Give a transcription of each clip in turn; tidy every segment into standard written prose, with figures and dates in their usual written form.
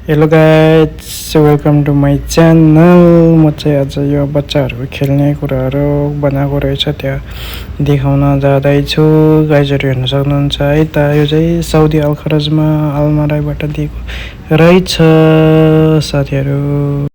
Hello guys, welcome to my channel. म चाहिँ आज यो बच्चाहरूको खेल्ने कुराहरू बनाएको रहेछ त्यहाँ देखाउन जाँदैछु। गाइजहरू हेर्न सक्नुहुन्छ है त। यो चाहिँ साउदी अलखरजमा अलमाराईबाट दिएको रहेछ साथीहरू।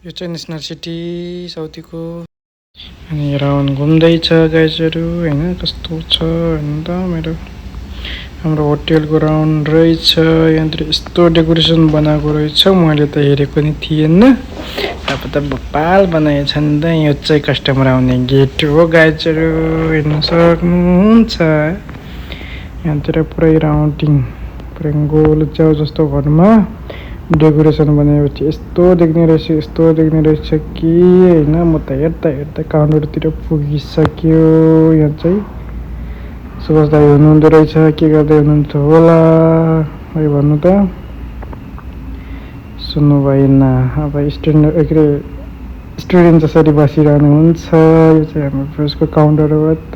यो चाहिँ नेसनल सिटी साउदीको। अनि राउन्ड घुम्दैछ गाइजहरू होइन, कस्तो छ हेर्नु त। हाम्रो होटेलको राउन्ड रहेछ। यहाँनिर यस्तो डेकोरेसन बनाएको रहेछ, मैले त हेरेको नि थिएन। अब त भोपाल बनाएछन् त। यो चाहिँ कस्टमर आउने गेट हो गाइजहरू, हेर्न सक्नुहुन्छ। यहाँतिर पुरै राउन्डिङ, पुरै गोल च्याउ जस्तो घरमा डेकोरेसन बनाएपछि यस्तो देख्ने रहेछ कि होइन। म त हेर्दा काउन्टरतिर पुगिसक्यो। यहाँ चाहिँ सुभाष दाई हुनुहुँदो रहेछ, के गर्दै हुनुहुन्छ होला है भन्नु त। सुन्नु भएन। अब स्टुडेन्ट जसरी बसिरहनुहुन्छ। यो चाहिँ हाम्रो प्रेसको काउन्टर हो त।